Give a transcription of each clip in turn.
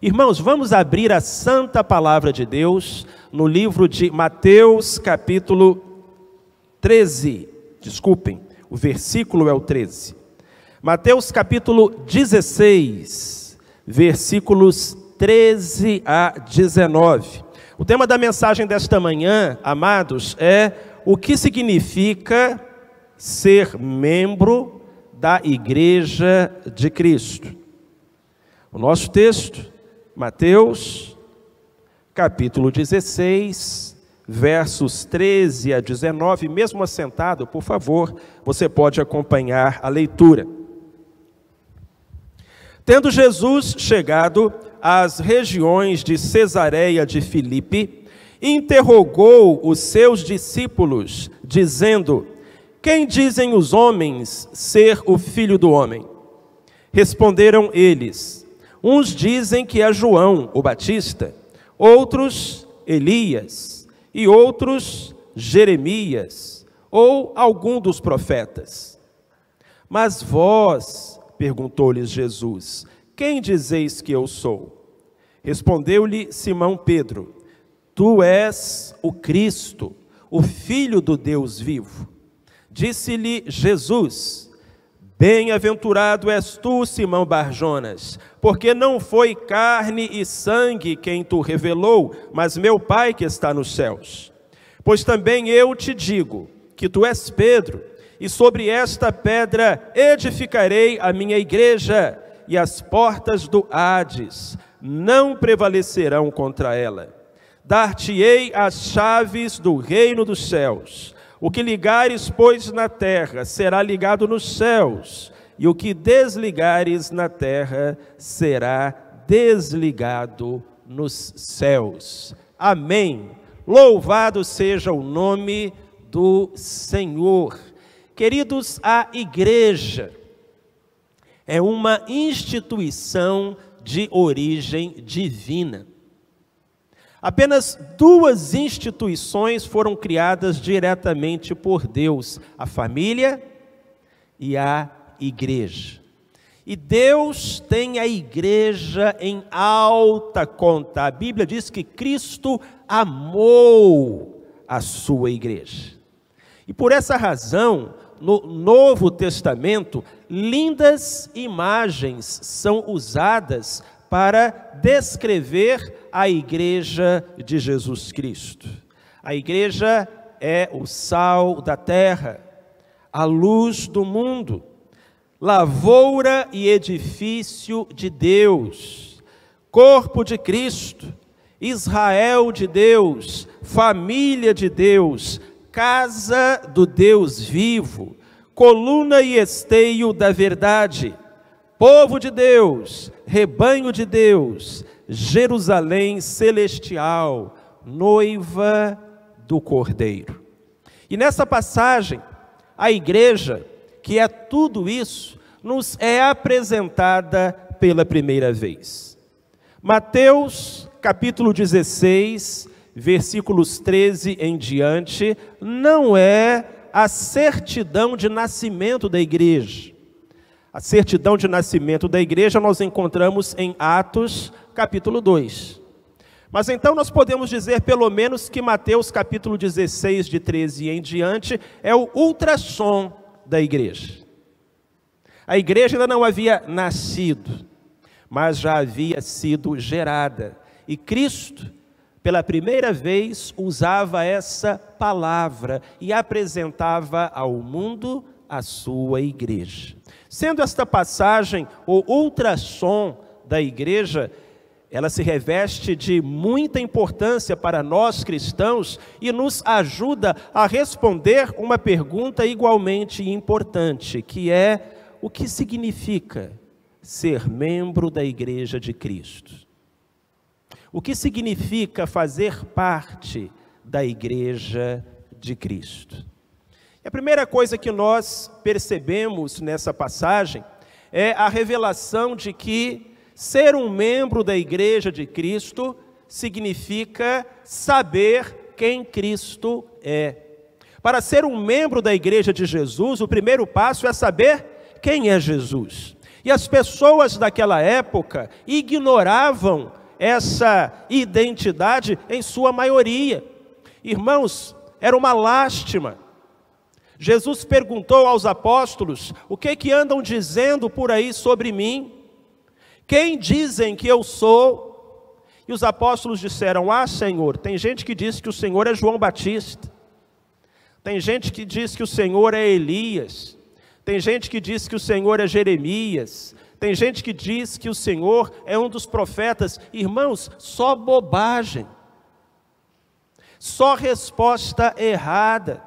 Irmãos, vamos abrir a santa palavra de Deus no livro de Mateus, capítulo 13. Desculpem, o versículo é o 13. Mateus, capítulo 16, versículos 13 a 19. O tema da mensagem desta manhã, amados, é o que significa ser membro da Igreja de Cristo. O nosso texto, Mateus, capítulo 16, versos 13 a 19, mesmo assentado, por favor, você pode acompanhar a leitura. Tendo Jesus chegado às regiões de Cesareia de Filipe, interrogou os seus discípulos, dizendo: quem dizem os homens ser o Filho do Homem? Responderam eles: uns dizem que é João, o Batista, outros Elias, e outros Jeremias, ou algum dos profetas. Mas vós, perguntou-lhes Jesus, quem dizeis que eu sou? Respondeu-lhe Simão Pedro: tu és o Cristo, o Filho do Deus vivo. Disse-lhe Jesus: bem-aventurado és tu, Simão Barjonas, porque não foi carne e sangue quem tu revelou, mas meu Pai que está nos céus. Pois também eu te digo que tu és Pedro, e sobre esta pedra edificarei a minha igreja, e as portas do Hades não prevalecerão contra ela. Dar-te-ei as chaves do reino dos céus. O que ligares, pois, na terra, será ligado nos céus, e o que desligares na terra, será desligado nos céus. Amém. Louvado seja o nome do Senhor. Queridos, a igreja é uma instituição de origem divina. Apenas duas instituições foram criadas diretamente por Deus: a família e a igreja. E Deus tem a igreja em alta conta. A Bíblia diz que Cristo amou a sua igreja. E por essa razão, no Novo Testamento, lindas imagens são usadas para descrever a igreja de Jesus Cristo. A igreja é o sal da terra, a luz do mundo, lavoura e edifício de Deus, corpo de Cristo, Israel de Deus, família de Deus, casa do Deus vivo, coluna e esteio da verdade, povo de Deus, rebanho de Deus, Jerusalém celestial, noiva do Cordeiro. E nessa passagem, a igreja, que é tudo isso, nos é apresentada pela primeira vez. Mateus, capítulo 16, versículos 13 em diante, não é a certidão de nascimento da igreja. A certidão de nascimento da igreja nós encontramos em Atos, capítulo 2. Mas então nós podemos dizer pelo menos que Mateus, capítulo 16, de 13 em diante, é o ultrassom da igreja. A igreja ainda não havia nascido, mas já havia sido gerada. E Cristo, pela primeira vez, usava essa palavra e apresentava ao mundo a sua igreja. Sendo esta passagem o ultrassom da igreja, ela se reveste de muita importância para nós cristãos e nos ajuda a responder uma pergunta igualmente importante, que é: o que significa ser membro da Igreja de Cristo? O que significa fazer parte da Igreja de Cristo? A primeira coisa que nós percebemos nessa passagem é a revelação de que ser um membro da Igreja de Cristo significa saber quem Cristo é. Para ser um membro da Igreja de Jesus, o primeiro passo é saber quem é Jesus. E as pessoas daquela época ignoravam essa identidade em sua maioria. Irmãos, era uma lástima. Jesus perguntou aos apóstolos: o que andam dizendo por aí sobre mim? Quem dizem que eu sou? E os apóstolos disseram: ah, Senhor, tem gente que diz que o Senhor é João Batista. Tem gente que diz que o Senhor é Elias. Tem gente que diz que o Senhor é Jeremias. Tem gente que diz que o Senhor é um dos profetas. Irmãos, só bobagem. Só resposta errada.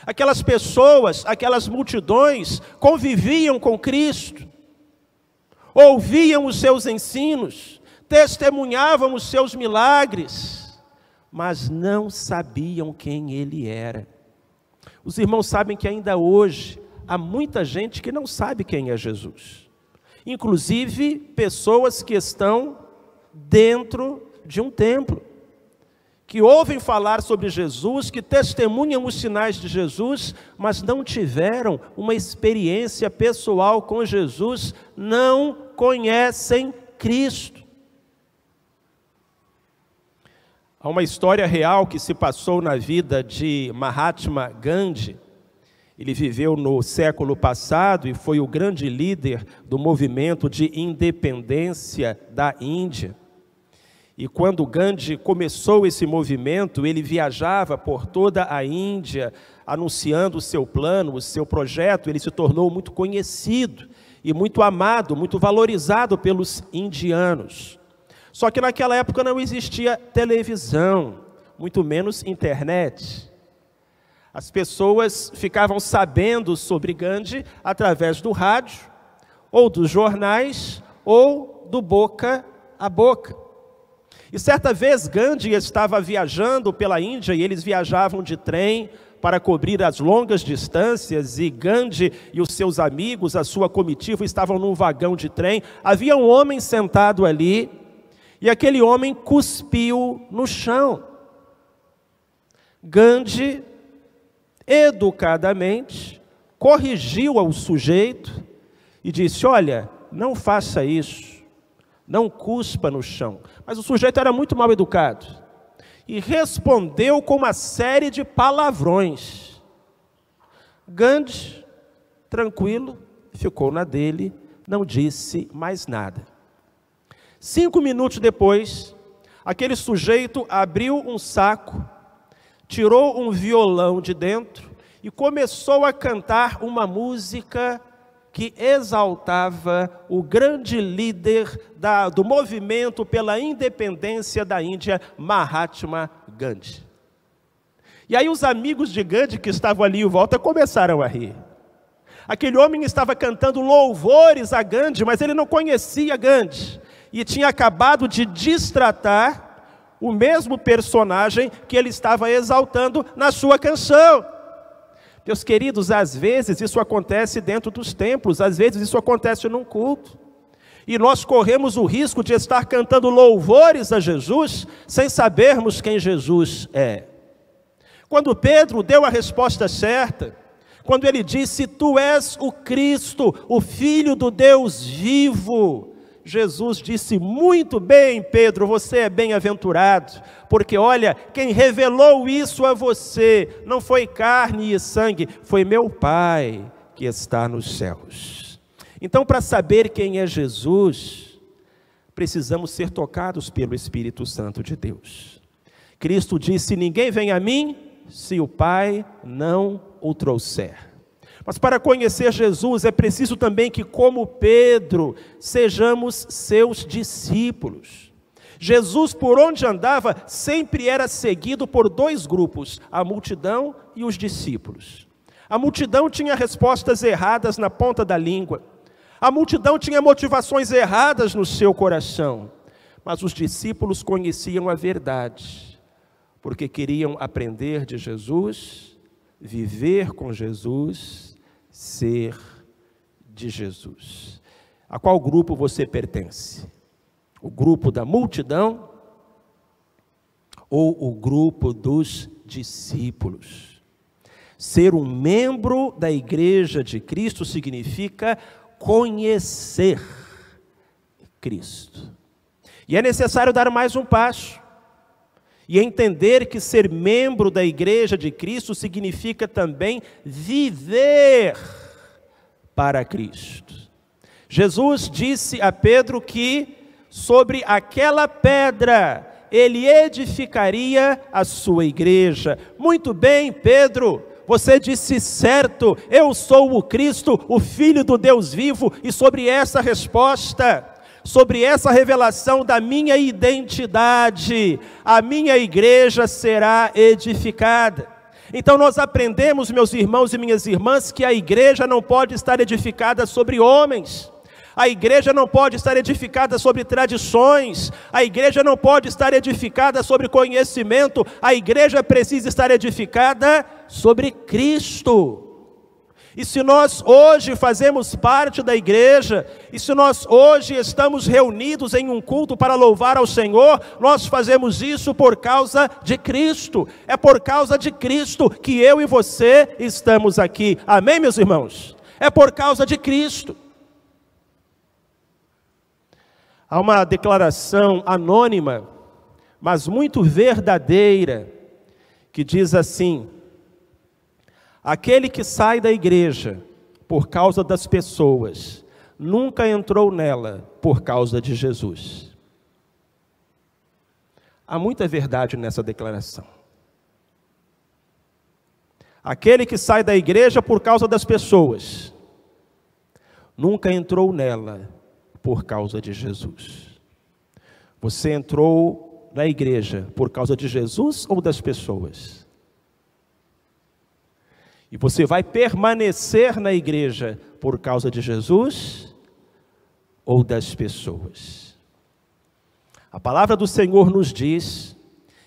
Aquelas pessoas, aquelas multidões conviviam com Cristo, ouviam os seus ensinos, testemunhavam os seus milagres, mas não sabiam quem Ele era. Os irmãos sabem que ainda hoje há muita gente que não sabe quem é Jesus. Inclusive pessoas que estão dentro de um templo, que ouvem falar sobre Jesus, que testemunham os sinais de Jesus, mas não tiveram uma experiência pessoal com Jesus, não conhecem Cristo. Há uma história real que se passou na vida de Mahatma Gandhi. Ele viveu no século passado e foi o grande líder do movimento de independência da Índia. E quando Gandhi começou esse movimento, ele viajava por toda a Índia, anunciando o seu plano, o seu projeto. Ele se tornou muito conhecido e muito amado, muito valorizado pelos indianos. Só que naquela época não existia televisão, muito menos internet. As pessoas ficavam sabendo sobre Gandhi através do rádio, ou dos jornais, ou do boca a boca. E certa vez Gandhi estava viajando pela Índia, e eles viajavam de trem para cobrir as longas distâncias, e Gandhi e os seus amigos, a sua comitiva, estavam num vagão de trem. Havia um homem sentado ali, e aquele homem cuspiu no chão. Gandhi, educadamente, corrigiu ao sujeito e disse: olha, não faça isso, não cuspa no chão. Mas o sujeito era muito mal educado e respondeu com uma série de palavrões. Gandhi, tranquilo, ficou na dele, não disse mais nada. 5 minutos depois, aquele sujeito abriu um saco, tirou um violão de dentro e começou a cantar uma música que exaltava o grande líder do movimento pela independência da Índia, Mahatma Gandhi. E aí os amigos de Gandhi que estavam ali em volta começaram a rir. Aquele homem estava cantando louvores a Gandhi, mas ele não conhecia Gandhi. E tinha acabado de destratar o mesmo personagem que ele estava exaltando na sua canção. Meus queridos, às vezes isso acontece dentro dos templos, às vezes isso acontece num culto. E nós corremos o risco de estar cantando louvores a Jesus, sem sabermos quem Jesus é. Quando Pedro deu a resposta certa, quando ele disse: tu és o Cristo, o Filho do Deus vivo, Jesus disse: muito bem, Pedro, você é bem-aventurado, porque olha, quem revelou isso a você não foi carne e sangue, foi meu Pai que está nos céus. Então, para saber quem é Jesus, precisamos ser tocados pelo Espírito Santo de Deus. Cristo disse: ninguém vem a mim se o Pai não o trouxer. Mas para conhecer Jesus é preciso também que, como Pedro, sejamos seus discípulos. Jesus, por onde andava, sempre era seguido por 2 grupos, a multidão e os discípulos. A multidão tinha respostas erradas na ponta da língua. A multidão tinha motivações erradas no seu coração. Mas os discípulos conheciam a verdade, porque queriam aprender de Jesus, viver com Jesus, ser de Jesus. A qual grupo você pertence? O grupo da multidão ou o grupo dos discípulos? Ser um membro da Igreja de Cristo significa conhecer Cristo. E é necessário dar mais um passo e entender que ser membro da igreja de Cristo significa também viver para Cristo. Jesus disse a Pedro que sobre aquela pedra ele edificaria a sua igreja. Muito bem, Pedro, você disse certo, eu sou o Cristo, o Filho do Deus vivo, e sobre essa resposta, sobre essa revelação da minha identidade, a minha igreja será edificada. Então nós aprendemos, meus irmãos e minhas irmãs, que a igreja não pode estar edificada sobre homens. A igreja não pode estar edificada sobre tradições, a igreja não pode estar edificada sobre conhecimento, a igreja precisa estar edificada sobre Cristo. E se nós hoje fazemos parte da igreja, e se nós hoje estamos reunidos em um culto para louvar ao Senhor, nós fazemos isso por causa de Cristo. É por causa de Cristo que eu e você estamos aqui. Amém, meus irmãos? É por causa de Cristo. Há uma declaração anônima, mas muito verdadeira, que diz assim: aquele que sai da igreja por causa das pessoas, nunca entrou nela por causa de Jesus. Há muita verdade nessa declaração. Aquele que sai da igreja por causa das pessoas, nunca entrou nela por causa de Jesus. Você entrou na igreja por causa de Jesus ou das pessoas? E você vai permanecer na igreja por causa de Jesus ou das pessoas? A palavra do Senhor nos diz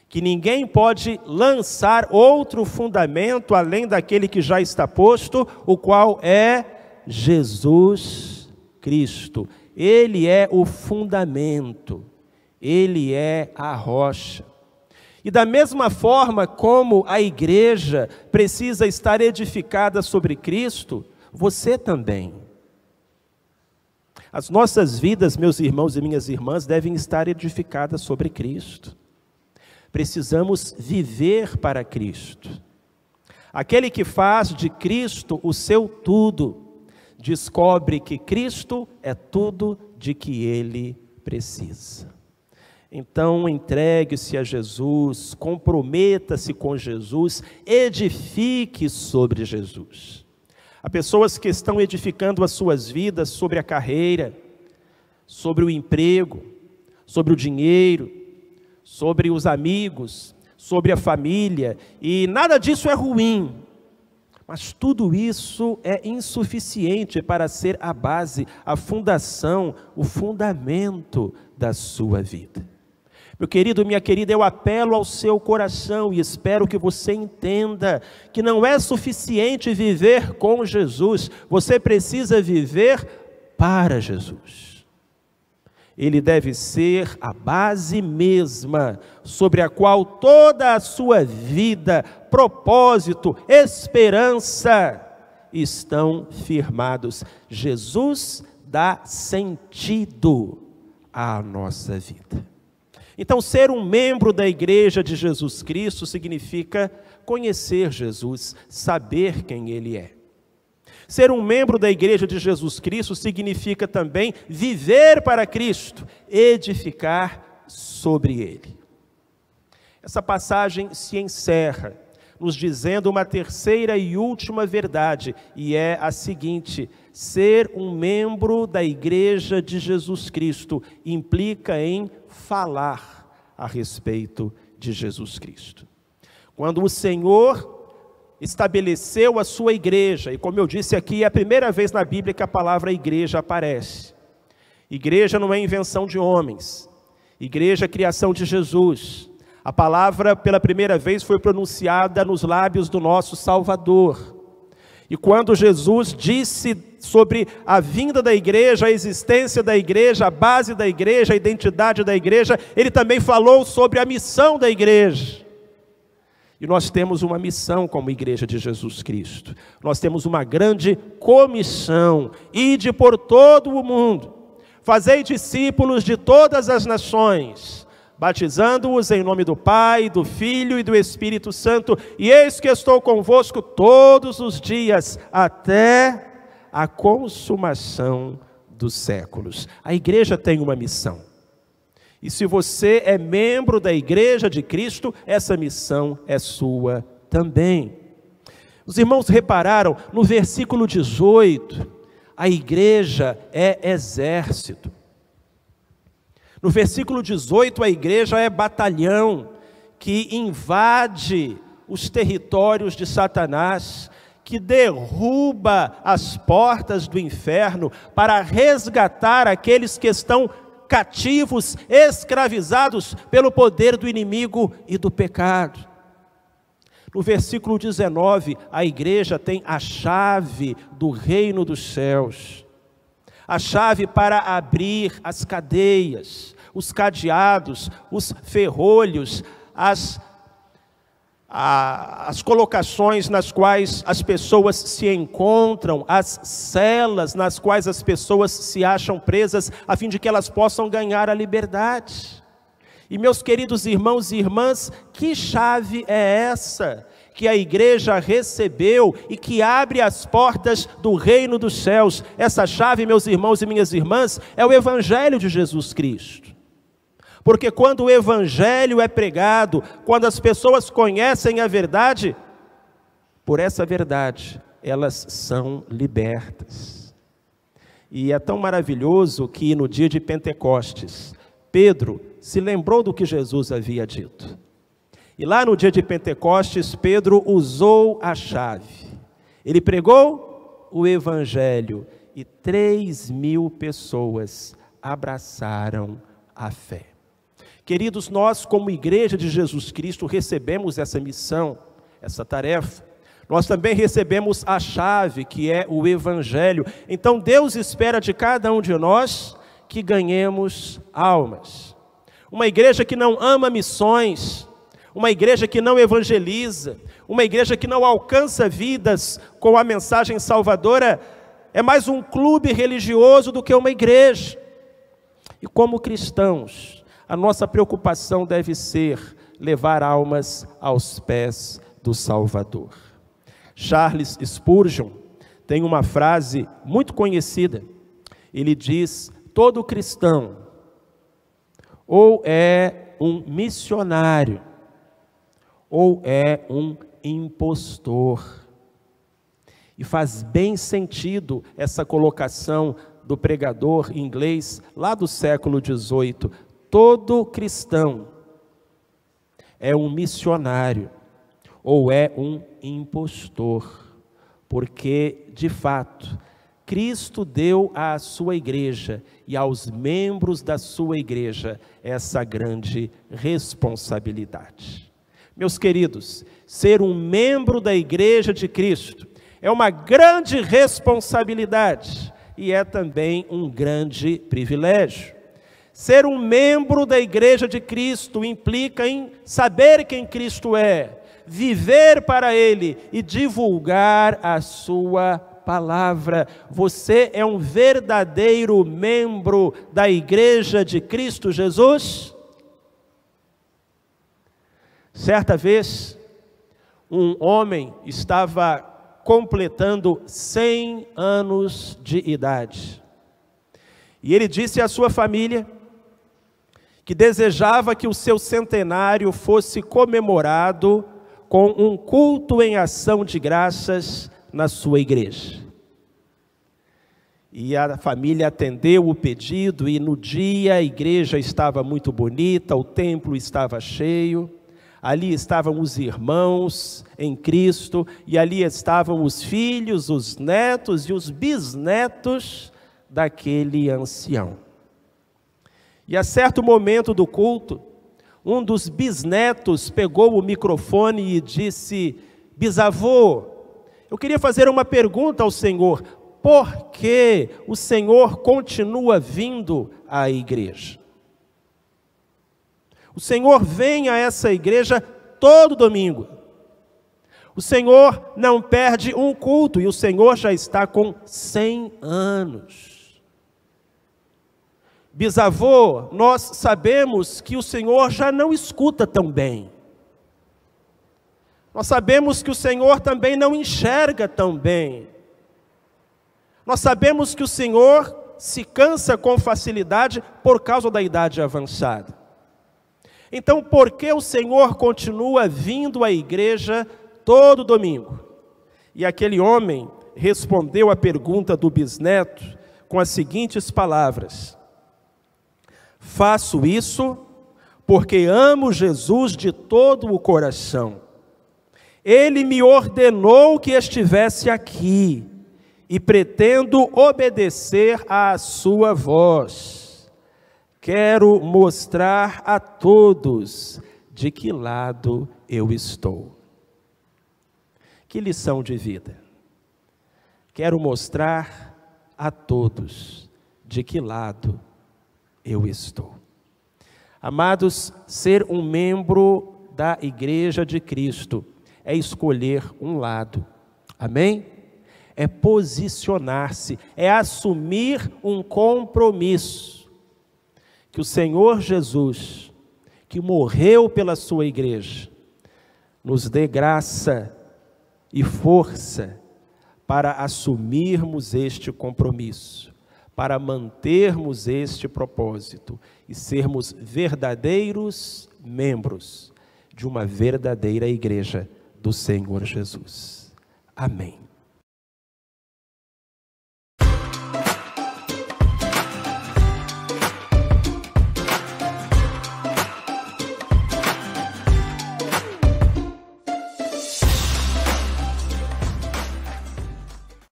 que ninguém pode lançar outro fundamento além daquele que já está posto, o qual é Jesus Cristo. Ele é o fundamento, Ele é a rocha. E da mesma forma como a igreja precisa estar edificada sobre Cristo, você também. As nossas vidas, meus irmãos e minhas irmãs, devem estar edificadas sobre Cristo. Precisamos viver para Cristo. Aquele que faz de Cristo o seu tudo, descobre que Cristo é tudo de que ele precisa. Então entregue-se a Jesus, comprometa-se com Jesus, edifique sobre Jesus. Há pessoas que estão edificando as suas vidas sobre a carreira, sobre o emprego, sobre o dinheiro, sobre os amigos, sobre a família, e nada disso é ruim. Mas tudo isso é insuficiente para ser a base, a fundação, o fundamento da sua vida. Meu querido, minha querida, eu apelo ao seu coração e espero que você entenda que não é suficiente viver com Jesus, você precisa viver para Jesus. Ele deve ser a base mesma, sobre a qual toda a sua vida, propósito, esperança estão firmados. Jesus dá sentido à nossa vida. Então, ser um membro da igreja de Jesus Cristo significa conhecer Jesus, saber quem Ele é. Ser um membro da igreja de Jesus Cristo significa também viver para Cristo, edificar sobre Ele. Essa passagem se encerra nos dizendo uma terceira e última verdade, e é a seguinte: ser um membro da igreja de Jesus Cristo implica em falar a respeito de Jesus Cristo. Quando o Senhor estabeleceu a sua igreja, e como eu disse aqui, é a primeira vez na Bíblia que a palavra igreja aparece. Igreja não é invenção de homens, igreja é criação de Jesus. A palavra pela primeira vez foi pronunciada nos lábios do nosso Salvador. E quando Jesus disse sobre a vinda da igreja, a existência da igreja, a base da igreja, a identidade da igreja, Ele também falou sobre a missão da igreja. E nós temos uma missão como Igreja de Jesus Cristo. Nós temos uma grande comissão: ide por todo o mundo, fazei discípulos de todas as nações, batizando-os em nome do Pai, do Filho e do Espírito Santo, e eis que estou convosco todos os dias, até a consumação dos séculos. A igreja tem uma missão. E se você é membro da Igreja de Cristo, essa missão é sua também. Os irmãos repararam, no versículo 18, a igreja é exército. No versículo 18, a igreja é batalhão que invade os territórios de Satanás, que derruba as portas do inferno para resgatar aqueles que estão cativos, escravizados pelo poder do inimigo e do pecado. No versículo 19, a igreja tem a chave do reino dos céus, a chave para abrir as cadeias, os cadeados, os ferrolhos, as colocações nas quais as pessoas se encontram, as celas nas quais as pessoas se acham presas, a fim de que elas possam ganhar a liberdade. E meus queridos irmãos e irmãs, que chave é essa que a igreja recebeu e que abre as portas do reino dos céus? Essa chave, meus irmãos e minhas irmãs, é o Evangelho de Jesus Cristo. Porque quando o Evangelho é pregado, quando as pessoas conhecem a verdade, por essa verdade elas são libertas. E é tão maravilhoso que no dia de Pentecostes, Pedro se lembrou do que Jesus havia dito. E lá no dia de Pentecostes, Pedro usou a chave. Ele pregou o Evangelho e 3.000 pessoas abraçaram a fé. Queridos, nós como Igreja de Jesus Cristo recebemos essa missão, essa tarefa. Nós também recebemos a chave, que é o Evangelho. Então Deus espera de cada um de nós que ganhemos almas. Uma igreja que não ama missões, uma igreja que não evangeliza, uma igreja que não alcança vidas com a mensagem salvadora, é mais um clube religioso do que uma igreja. E como cristãos, a nossa preocupação deve ser levar almas aos pés do Salvador. Charles Spurgeon tem uma frase muito conhecida. Ele diz: todo cristão ou é um missionário ou é um impostor. E faz bem sentido essa colocação do pregador inglês lá do século XVIII. Todo cristão é um missionário ou é um impostor, porque, de fato, Cristo deu à sua igreja e aos membros da sua igreja essa grande responsabilidade. Meus queridos, ser um membro da Igreja de Cristo é uma grande responsabilidade e é também um grande privilégio. Ser um membro da Igreja de Cristo implica em saber quem Cristo é, viver para Ele e divulgar a sua palavra. Você é um verdadeiro membro da Igreja de Cristo Jesus? Certa vez, um homem estava completando 100 anos de idade. E ele disse à sua família que desejava que o seu centenário fosse comemorado com um culto em ação de graças na sua igreja. E a família atendeu o pedido e no dia a igreja estava muito bonita, o templo estava cheio, ali estavam os irmãos em Cristo e ali estavam os filhos, os netos e os bisnetos daquele ancião. E a certo momento do culto, um dos bisnetos pegou o microfone e disse: bisavô, eu queria fazer uma pergunta ao senhor. Por que o senhor continua vindo à igreja? O senhor vem a essa igreja todo domingo. O Senhor não perde um culto, e o Senhor já está com 100 anos. Bisavô, nós sabemos que o Senhor já não escuta tão bem. Nós sabemos que o Senhor também não enxerga tão bem. Nós sabemos que o Senhor se cansa com facilidade por causa da idade avançada. Então, por que o Senhor continua vindo à igreja todo domingo? E aquele homem respondeu à pergunta do bisneto com as seguintes palavras: faço isso porque amo Jesus de todo o coração. Ele me ordenou que estivesse aqui e pretendo obedecer à sua voz. Quero mostrar a todos de que lado eu estou. Que lição de vida. Quero mostrar a todos de que lado eu estou. Amados, ser um membro da Igreja de Cristo é escolher um lado. Amém? É posicionar-se, é assumir um compromisso. Que o Senhor Jesus, que morreu pela sua igreja, nos dê graça e força para assumirmos este compromisso, para mantermos este propósito e sermos verdadeiros membros de uma verdadeira igreja do Senhor Jesus. Amém.